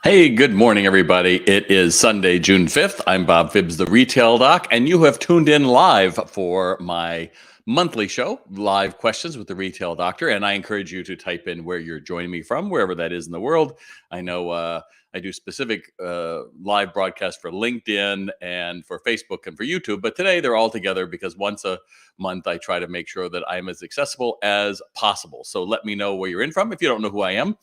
Hey, good morning, everybody. It is Sunday, June 5th. I'm Bob Phibbs, the Retail Doc, and you have tuned in live for my monthly show, Live Questions with the Retail Doctor. And I encourage you to type in where you're joining me from, wherever that is in the world. I know I do specific live broadcasts for LinkedIn and for Facebook and for YouTube, but today they're all together because once a month I try to make sure that I'm as accessible as possible. So let me know where you're in from if you don't know who I am.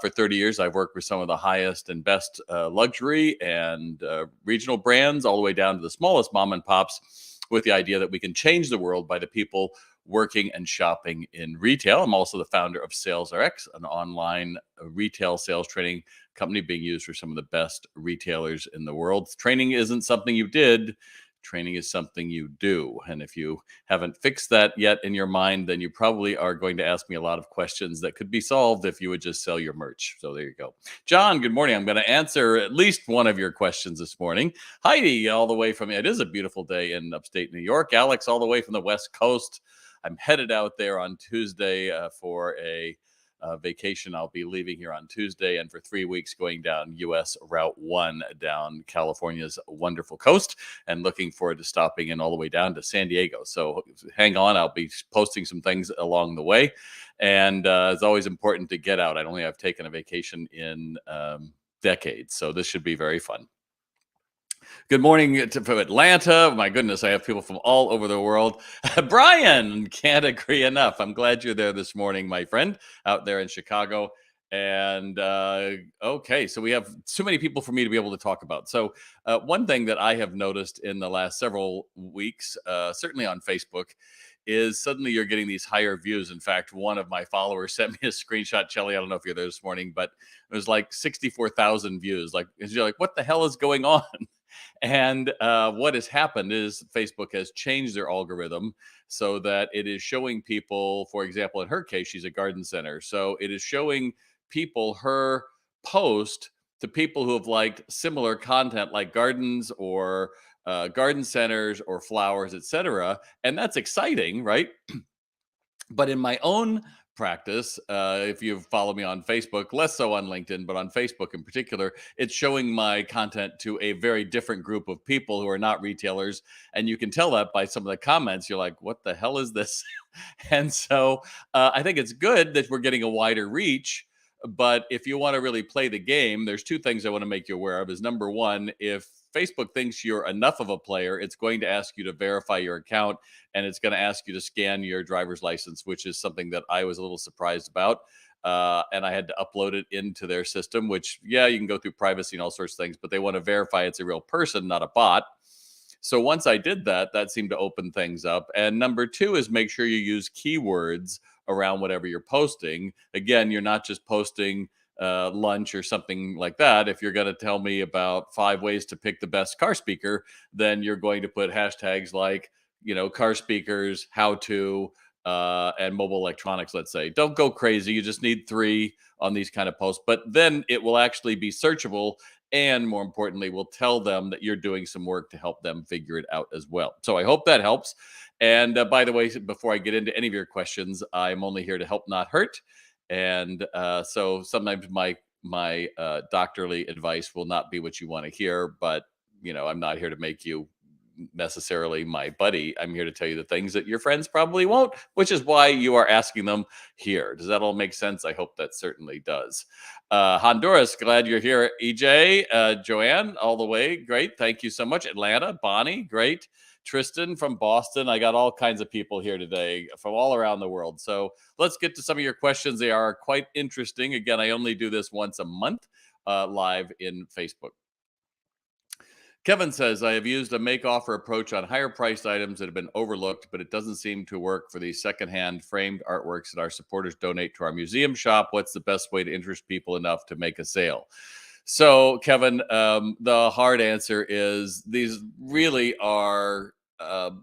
For 30 years, I've worked with some of the highest and best luxury and regional brands, all the way down to the smallest mom and pops, with the idea that we can change the world by the people working and shopping in retail. I'm also the founder of SalesRx, an online retail sales training company being used for some of the best retailers in the world. Training isn't something you did. Training is something you do. And if you haven't fixed that yet in your mind, then you probably are going to ask me a lot of questions that could be solved if you would just sell your merch. So there you go. John, good morning. I'm going to answer at least one of your questions this morning. Heidi, all the way from, it is a beautiful day in upstate New York. Alex, all the way from the West Coast. I'm headed out there on Tuesday for a vacation. I'll be leaving here on Tuesday and for 3 weeks going down US Route 1 down California's wonderful coast and looking forward to stopping in all the way down to San Diego. So hang on. I'll be posting some things along the way. And it's always important to get out. I don't think I've taken a vacation in decades. So this should be very fun. Good morning from Atlanta. My goodness, I have people from all over the world. Brian, can't agree enough. I'm glad you're there this morning, my friend, out there in Chicago. And okay, so we have too many people for me to be able to talk about. So, one thing that I have noticed in the last several weeks, certainly on Facebook, is suddenly you're getting these higher views. In fact, one of my followers sent me a screenshot. Shelly, I don't know if you're there this morning, but it was like 64,000 views. Like, you're like, what the hell is going on? And what has happened is Facebook has changed their algorithm so that it is showing people, for example, in her case, she's a garden center. So it is showing people her post to people who have liked similar content like gardens or garden centers or flowers, etc. And that's exciting, right? But in my own practice, if you follow me on Facebook, less so on LinkedIn, but on Facebook in particular, it's showing my content to a very different group of people who are not retailers. And you can tell that by some of the comments. You're like, what the hell is this? And so I think it's good that we're getting a wider reach. But if you want to really play the game, there's two things I want to make you aware of. Is number one, if Facebook thinks you're enough of a player, it's going to ask you to verify your account and it's going to ask you to scan your driver's license, which is something that I was a little surprised about. And I had to upload it into their system, which, yeah, you can go through privacy and all sorts of things, but they want to verify it's a real person, not a bot. So once I did that, that seemed to open things up. And number two is make sure you use keywords around whatever you're posting. Again, you're not just posting lunch or something like that. If you're going to tell me about 5 ways to pick the best car speaker, then you're going to put hashtags like, car speakers, how to, and mobile electronics, let's say. Don't go crazy. You just need 3 on these kind of posts, but then it will actually be searchable. And more importantly, will tell them that you're doing some work to help them figure it out as well. So I hope that helps. And by the way, before I get into any of your questions, I'm only here to help, not hurt. And so sometimes my doctorly advice will not be what you want to hear, but I'm not here to make you necessarily my buddy. I'm here to tell you the things that your friends probably won't, which is why you are asking them here. Does that all make sense? I hope that certainly does. Honduras, glad you're here. EJ, Joanne, all the way. Great. Thank you so much. Atlanta, Bonnie, great. Tristan from Boston. I got all kinds of people here today from all around the world. So let's get to some of your questions. They are quite interesting. Again, I only do this once a month live in Facebook. Kevin says, I have used a make offer approach on higher priced items that have been overlooked, but it doesn't seem to work for these secondhand framed artworks that our supporters donate to our museum shop. What's the best way to interest people enough to make a sale? So, Kevin, the hard answer is these really are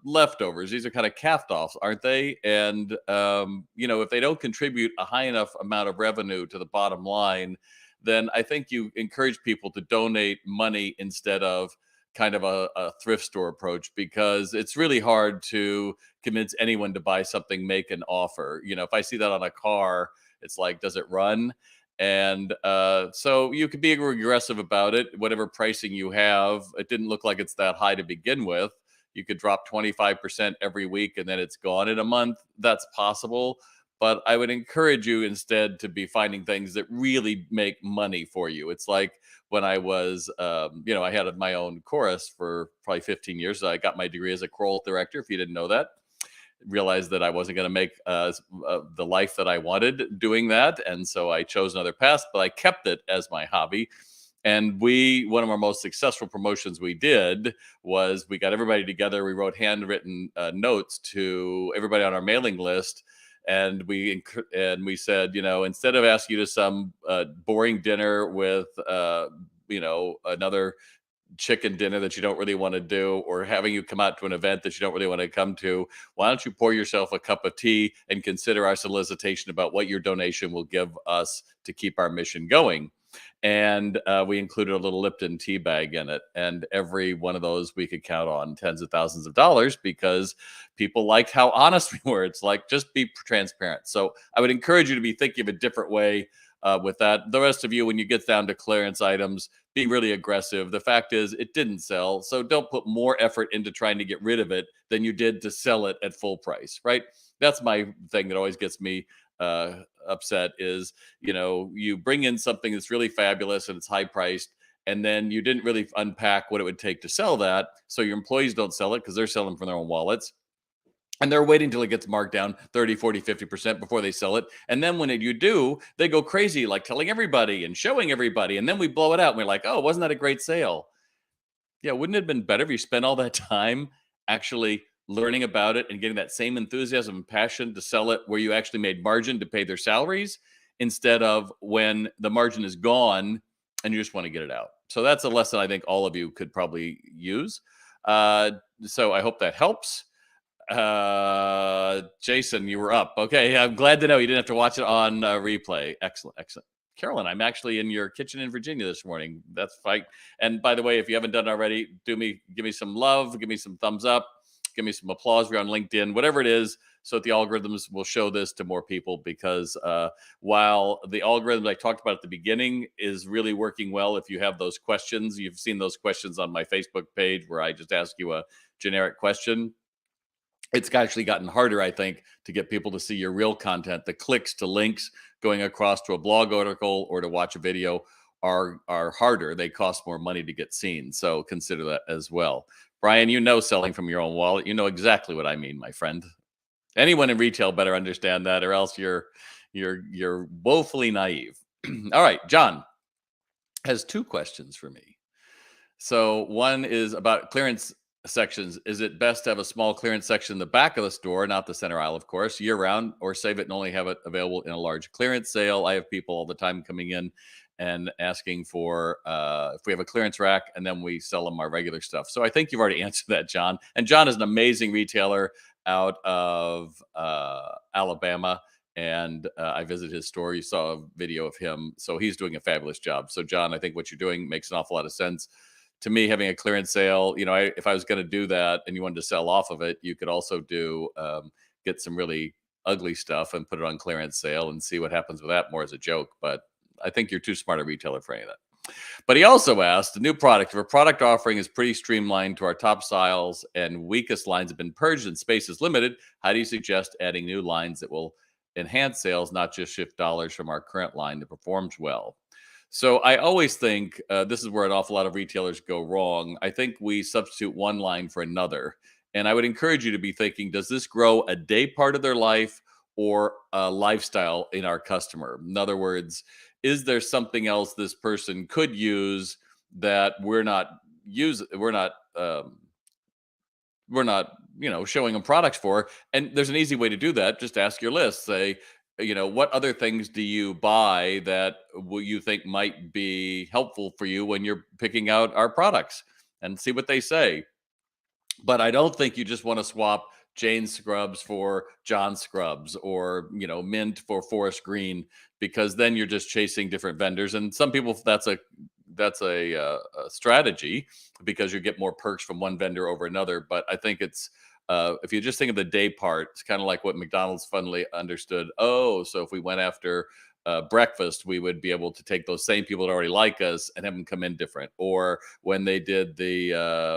leftovers. These are kind of calf offs, aren't they? And, if they don't contribute a high enough amount of revenue to the bottom line, then I think you encourage people to donate money instead of kind of a thrift store approach, because it's really hard to convince anyone to buy something, make an offer. If I see that on a car, it's like, does it run? And so you could be aggressive about it. Whatever pricing you have, it didn't look like it's that high to begin with. You could drop 25% every week and then it's gone in a month. That's possible. But I would encourage you instead to be finding things that really make money for you. It's like when I was, I had my own chorus for probably 15 years. I got my degree as a choral director, if you didn't know that. Realized that I wasn't going to make the life that I wanted doing that. And so I chose another path, but I kept it as my hobby. And one of our most successful promotions we did was we got everybody together. We wrote handwritten notes to everybody on our mailing list. And we said, instead of asking you to some boring dinner with, another chicken dinner that you don't really want to do, or having you come out to an event that you don't really want to come to, why don't you pour yourself a cup of tea and consider our solicitation about what your donation will give us to keep our mission going? And we included a little Lipton tea bag in it. And every one of those we could count on tens of thousands of dollars because people liked how honest we were. It's like, just be transparent. So I would encourage you to be thinking of a different way with that. The rest of you, when you get down to clearance items, be really aggressive. The fact is, it didn't sell. So don't put more effort into trying to get rid of it than you did to sell it at full price, right? That's my thing that always gets me upset is, you bring in something that's really fabulous and it's high priced, and then you didn't really unpack what it would take to sell that. So your employees don't sell it because they're selling from their own wallets. And they're waiting till it gets marked down 30, 40, 50% before they sell it. And then when you do, they go crazy, like telling everybody and showing everybody. And then we blow it out. And we're like, oh, wasn't that a great sale? Yeah, wouldn't it have been better if you spent all that time actually learning about it and getting that same enthusiasm and passion to sell it where you actually made margin to pay their salaries, instead of when the margin is gone and you just want to get it out? So that's a lesson I think all of you could probably use. So I hope that helps. Jason, you were up. Okay, I'm glad to know you didn't have to watch it on replay. Excellent, excellent. Carolyn, I'm actually in your kitchen in Virginia this morning. That's fine. And by the way, if you haven't done it already, give me some love, give me some thumbs up, give me some applause. We're on LinkedIn, whatever it is, so that the algorithms will show this to more people. Because while the algorithm I talked about at the beginning is really working well, if you have those questions, you've seen those questions on my Facebook page where I just ask you a generic question. It's actually gotten harder, I think, to get people to see your real content. The clicks to links going across to a blog article or to watch a video are harder. They cost more money to get seen. So consider that as well. Brian, selling from your own wallet, you know exactly what I mean, my friend. Anyone in retail better understand that, or else you're woefully naive. All right, John has two questions for me. So one is about clearance sections. Is it best to have a small clearance section in the back of the store, not the center aisle, of course, year round, or save it and only have it available in a large clearance sale? I have people all the time coming in and asking for if we have a clearance rack, and then we sell them our regular stuff. So I think you've already answered that, John. And John is an amazing retailer out of Alabama. And I visited his store. You saw a video of him. So he's doing a fabulous job. So, John, I think what you're doing makes an awful lot of sense. To me, having a clearance sale, if I was going to do that and you wanted to sell off of it, you could also get some really ugly stuff and put it on clearance sale and see what happens with that, more as a joke. But I think you're too smart a retailer for any of that. But he also asked, a new product. If our product offering is pretty streamlined to our top styles and weakest lines have been purged and space is limited, how do you suggest adding new lines that will enhance sales, not just shift dollars from our current line that performs well? So I always think this is where an awful lot of retailers go wrong. I think we substitute one line for another. And I would encourage you to be thinking, does this grow a day part of their life or a lifestyle in our customer? In other words, is there something else this person could use that we're not showing them products for? And there's an easy way to do that. Just ask your list. Say, what other things do you buy that you think might be helpful for you when you're picking out our products, and see what they say. But I don't think you just want to swap Jane scrubs for John scrubs, or mint for forest green, because then you're just chasing different vendors. And some people, that's a strategy, because you get more perks from one vendor over another. But I think it's if you just think of the day part, it's kind of like what McDonald's funnily understood. Oh, so if we went after breakfast, we would be able to take those same people that already like us and have them come in different. Or when they did the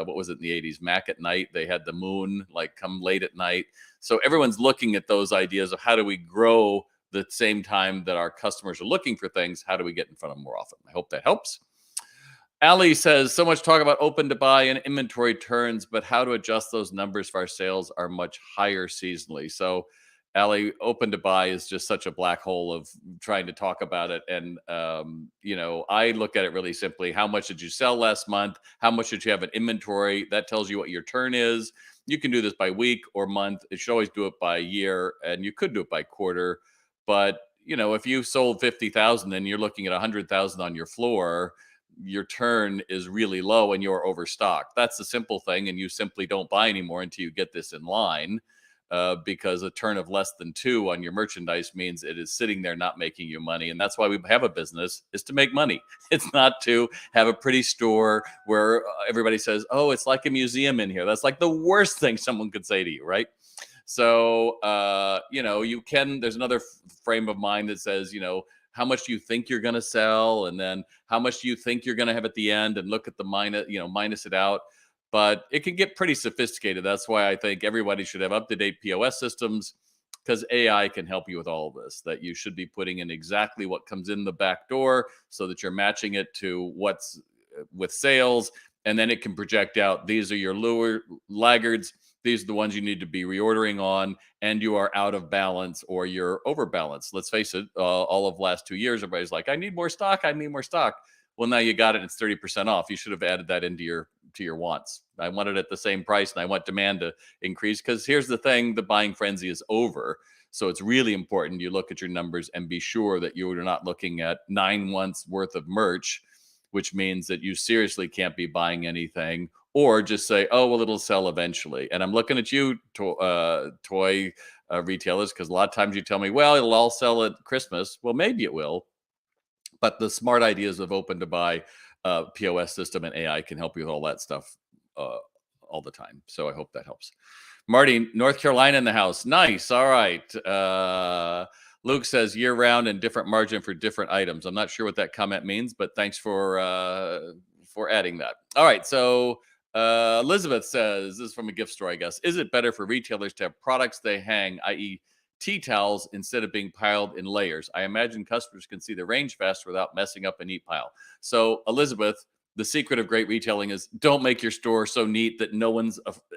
what was it in the 80s, Mac at Night, they had the moon like come late at night. So everyone's looking at those ideas of how do we grow the same time that our customers are looking for things, how do we get in front of them more often? I hope that helps. Ali says, so much talk about open to buy and inventory turns, but how to adjust those numbers if our sales are much higher seasonally. So, Ali, open to buy is just such a black hole of trying to talk about it. And, I look at it really simply. How much did you sell last month? How much did you have in inventory? That tells you what your turn is. You can do this by week or month. You should always do it by year, and you could do it by quarter. But, if you sold 50,000 and you're looking at 100,000 on your floor, your turn is really low and you're overstocked. That's the simple thing. And you simply don't buy anymore until you get this in line, because a turn of less than 2 on your merchandise means it is sitting there not making you money. And that's why we have a business, is to make money. It's not to have a pretty store where everybody says, oh, it's like a museum in here. That's like the worst thing someone could say to you, right? So, there's another frame of mind that says, how much do you think you're going to sell? And then how much do you think you're going to have at the end, and look at the minus it out. But it can get pretty sophisticated. That's why I think everybody should have up-to-date POS systems, because AI can help you with all of this, that you should be putting in exactly what comes in the back door so that you're matching it to what's with sales. And then it can project out, these are your lower laggards. These are the ones you need to be reordering on, and you are out of balance or you're overbalanced. Let's face it, all of last 2 years, everybody's like, I need more stock. I need more stock. Well, now you got it. And it's 30% off. You should have added that into your wants. I want it at the same price, and I want demand to increase, because here's the thing, the buying frenzy is over. So it's really important you look at your numbers and be sure that you're not looking at 9 months worth of merch, which means that you seriously can't be buying anything, or just say, oh, well, it'll sell eventually. And I'm looking at you, toy retailers, because a lot of times you tell me, well, it'll all sell at Christmas. Well, maybe it will. But the smart ideas of open to buy POS system and AI can help you with all that stuff all the time. So I hope that helps. Marty, North Carolina in the house. Nice. All right. Luke says year round and different margin for different items. I'm not sure what that comment means, but thanks for adding that. All right. So Elizabeth says, this is from a gift store, I guess. Is it better for retailers to have products they hang, i.e., tea towels, instead of being piled in layers? I imagine customers can see the range faster without messing up a neat pile. So, Elizabeth, the secret of great retailing is don't make your store so neat that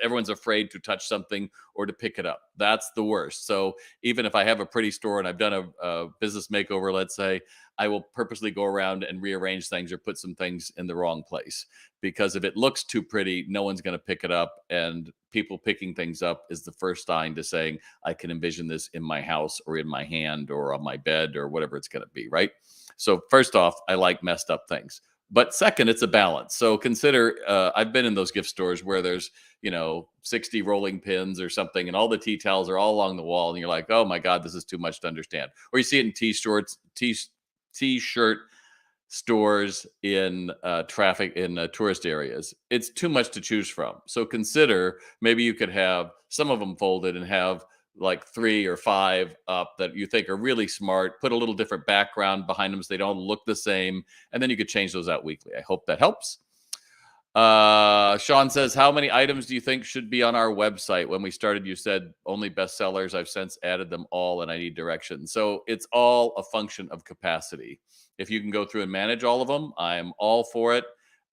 everyone's afraid to touch something or to pick it up. That's the worst. So even if I have a pretty store and I've done a business makeover, let's say, I will purposely go around and rearrange things or put some things in the wrong place, because if it looks too pretty, no one's going to pick it up. And people picking things up is the first sign to saying, I can envision this in my house or in my hand or on my bed or whatever it's going to be, right? So first off, I like messed up things. But second, it's a balance. So consider, I've been in those gift stores where there's, 60 rolling pins or something, and all the tea towels are all along the wall. And you're like, oh my God, this is too much to understand. Or you see it in t-shirt stores in traffic in tourist areas. It's too much to choose from. So consider, maybe you could have some of them folded and have like 3 or 5 up that you think are really smart. Put a little different background behind them so they don't look the same. And then you could change those out weekly. I hope that helps. Sean says, how many items do you think should be on our website? When we started, you said only bestsellers. I've since added them all, and I need direction. So it's all a function of capacity. If you can go through and manage all of them, I'm all for it.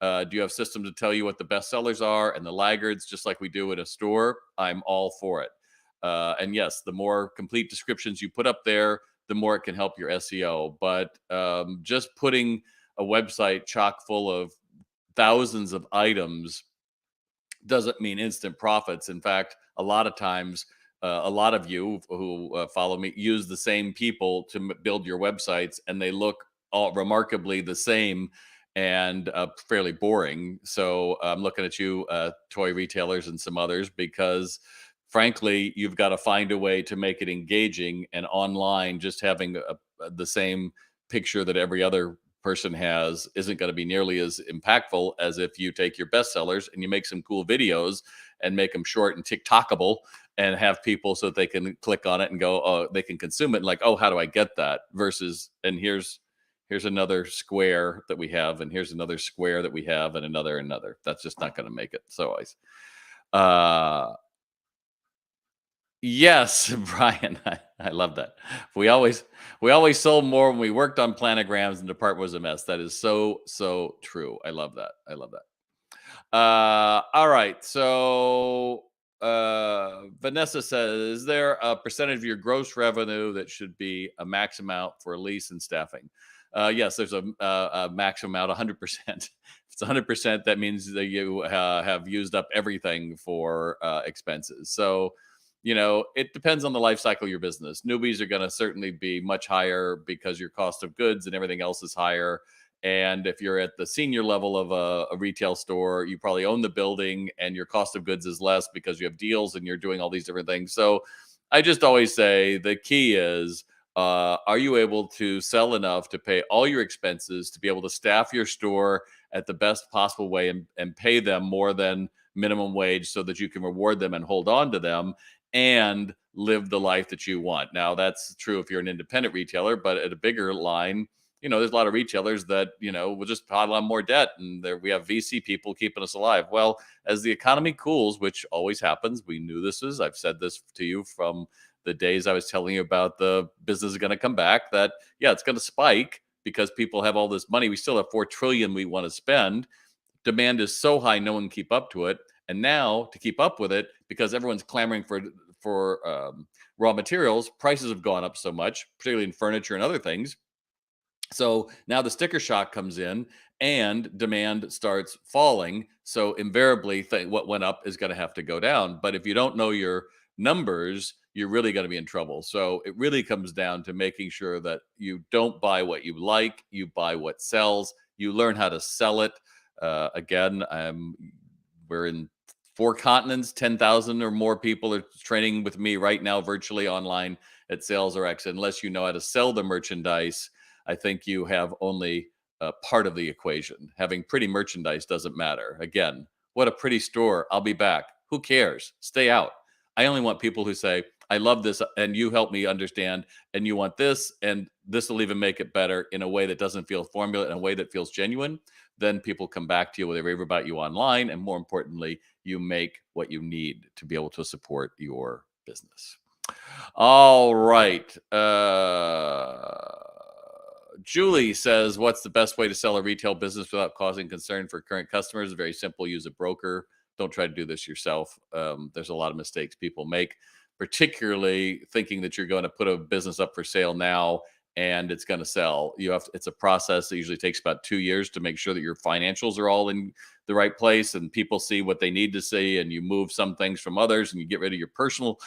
Do you have systems to tell you what the bestsellers are and the laggards, just like we do at a store? I'm all for it. And yes, the more complete descriptions you put up there, the more it can help your SEO. But just putting a website chock full of thousands of items doesn't mean instant profits. In fact, a lot of times, a lot of you who follow me use the same people to build your websites, and they look all remarkably the same and fairly boring. So I'm looking at you, toy retailers and some others, because frankly, you've got to find a way to make it engaging. And online, just having the same picture that every other person has isn't going to be nearly as impactful as if you take your bestsellers and you make some cool videos and make them short and TikTokable and have people so that they can click on it and go, oh, they can consume it, and like, oh, how do I get that? Versus, and here's another square that we have, and here's another square that we have, and another. That's just not going to make it. So uh yes, Brian, I love that. We always we always sold more when we worked on planograms and the department was a mess. That is so true. I love that. I love that. All right. So Vanessa says, is there a percentage of your gross revenue that should be a max amount for lease and staffing? Yes, there's a max amount, 100%. If it's 100%, that means that you have used up everything for expenses. So, it depends on the life cycle of your business. Newbies are going to certainly be much higher because your cost of goods and everything else is higher. And if you're at the senior level of a retail store, you probably own the building and your cost of goods is less because you have deals and you're doing all these different things. So I just always say the key is, are you able to sell enough to pay all your expenses, to be able to staff your store at the best possible way, and pay them more than minimum wage so that you can reward them and hold on to them and live the life that you want. Now, that's true if you're an independent retailer, but at a bigger line, there's a lot of retailers that, will just pile on more debt, and there we have VC people keeping us alive. Well, as the economy cools, which always happens, we knew this is, I've said this to you from the days I was telling you about the business is going to come back, that, yeah, it's going to spike because people have all this money. We still have 4 trillion we want to spend. Demand is so high, no one can keep up to it. And now to keep up with it, because everyone's clamoring for raw materials, prices have gone up so much, particularly in furniture and other things. So now the sticker shock comes in and demand starts falling. So invariably, what went up is going to have to go down. But if you don't know your numbers, you're really going to be in trouble. So it really comes down to making sure that you don't buy what you like, you buy what sells, you learn how to sell it. Again, we're in 4 continents, 10,000 or more people are training with me right now virtually online at SalesRx. Unless you know how to sell the merchandise, I think you have only part of the equation. Having pretty merchandise doesn't matter. Again, what a pretty store. I'll be back. Who cares? Stay out. I only want people who say, I love this and you help me understand, and you want this, and this will even make it better in a way that doesn't feel formula, in a way that feels genuine. Then people come back to you, they rave about you online, and more importantly, you make what you need to be able to support your business. All right. Julie says, what's the best way to sell a retail business without causing concern for current customers? Very simple. Use a broker. Don't try to do this yourself. There's a lot of mistakes people make, particularly thinking that you're going to put a business up for sale now and it's going to sell. It's a process that usually takes about 2 years to make sure that your financials are all in the right place and people see what they need to see, and you move some things from others and you get rid of your personal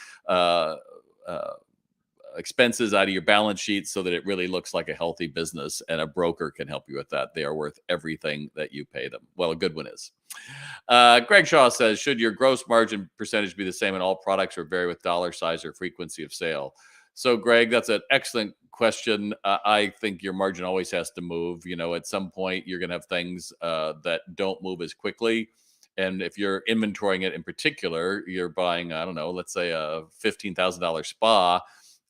expenses out of your balance sheet so that it really looks like a healthy business, and a broker can help you with that. They are worth everything that you pay them. Well, a good one is. Greg Shaw says, should your gross margin percentage be the same in all products or vary with dollar size or frequency of sale? So, Greg, that's an excellent question. I think your margin always has to move. At some point, you're going to have things that don't move as quickly. And if you're inventorying it in particular, you're buying, I don't know, let's say a $15,000 spa.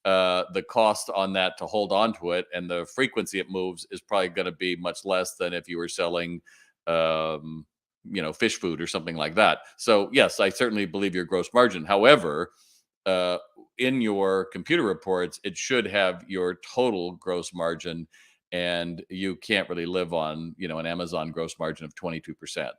The cost on that to hold on to it and the frequency it moves is probably going to be much less than if you were selling, fish food or something like that. So yes, I certainly believe your gross margin. However, in your computer reports, it should have your total gross margin, and you can't really live on, an Amazon gross margin of 22%,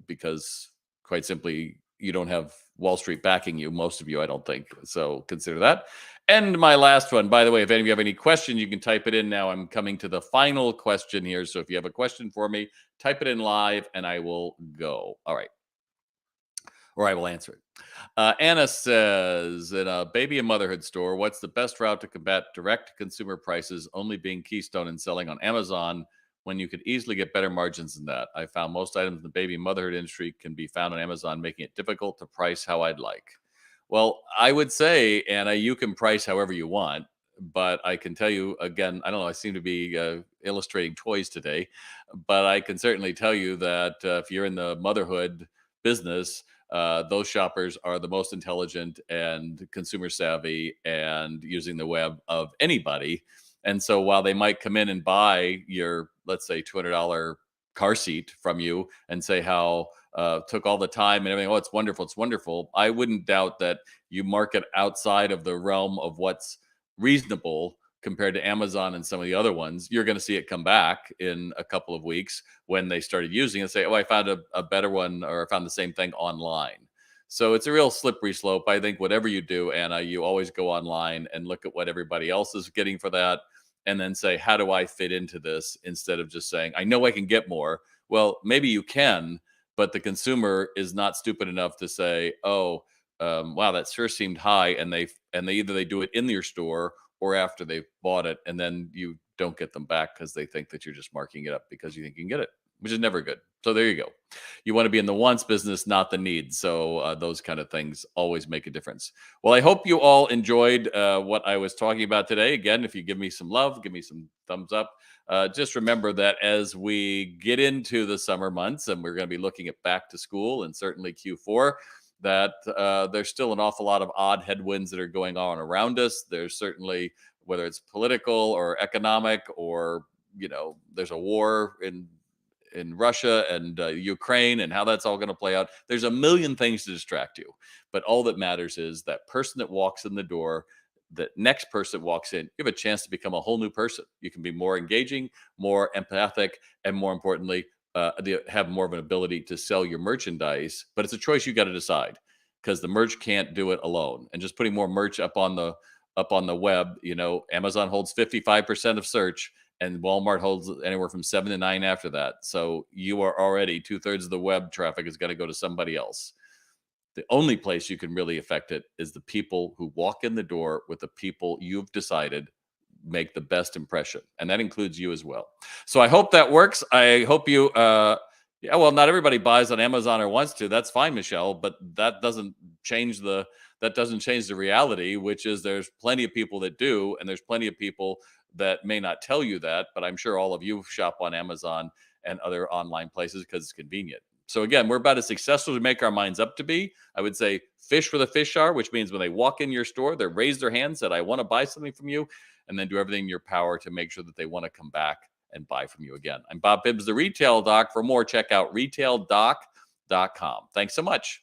because quite simply, you don't have Wall Street backing you. Most of you, I don't think. So consider that. And my last one, by the way, if any of you have any questions, you can type it in now. I'm coming to the final question here. So if you have a question for me, type it in live and I will go. All right. Or I will answer it. Anna says, in a baby and motherhood store, what's the best route to combat direct consumer prices only being Keystone and selling on Amazon when you could easily get better margins than that? I found most items in the baby and motherhood industry can be found on Amazon, making it difficult to price how I'd like. Well, I would say, Anna, you can price however you want, but I can tell you again, I don't know, I seem to be illustrating toys today, but I can certainly tell you that if you're in the motherhood business, those shoppers are the most intelligent and consumer savvy and using the web of anybody. And so while they might come in and buy your, let's say, $200 car seat from you and say how took all the time and everything, oh, it's wonderful. I wouldn't doubt that you market outside of the realm of what's reasonable compared to Amazon and some of the other ones. You're going to see it come back in a couple of weeks when they started using it and say, oh, I found a better one, or I found the same thing online. So it's a real slippery slope. I think whatever you do, Anna, you always go online and look at what everybody else is getting for that and then say, how do I fit into this, instead of just saying, I know I can get more. Well, maybe you can, but the consumer is not stupid enough to say, oh, wow, that sure seemed high. And they either they do it in your store or after they've bought it, and then you don't get them back because they think that you're just marking it up because you think you can get it, which is never good. So there you go. You want to be in the wants business, not the needs. So those kind of things always make a difference. Well, I hope you all enjoyed what I was talking about today. Again, if you give me some love, give me some thumbs up. Just remember that as we get into the summer months, and we're going to be looking at back to school and certainly Q4, that there's still an awful lot of odd headwinds that are going on around us. There's certainly, whether it's political or economic, or there's a war in Russia and Ukraine, and how that's all going to play out. There's a million things to distract you, but all that matters is that person that walks in the door. That next person walks in, you have a chance to become a whole new person. You can be more engaging, more empathic, and more importantly, have more of an ability to sell your merchandise. But it's a choice you got to decide, because the merch can't do it alone. And just putting more merch up on the web, Amazon holds 55% of search, and Walmart holds anywhere from 7 to 9 after that. So you are already 2/3 of the web traffic is going to go to somebody else. The only place you can really affect it is the people who walk in the door with the people you've decided make the best impression. And that includes you as well. So I hope that works. I hope you, yeah, well, not everybody buys on Amazon or wants to. That's fine, Michelle, but that doesn't change the reality, which is there's plenty of people that do, and there's plenty of people that may not tell you that, but I'm sure all of you shop on Amazon and other online places because it's convenient. So again, we're about as successful as we make our minds up to be. I would say fish where the fish are, which means when they walk in your store, they raise their hand, said, I want to buy something from you, and then do everything in your power to make sure that they want to come back and buy from you again. I'm Bob Phibbs, the Retail Doc. For more, check out retaildoc.com. Thanks so much.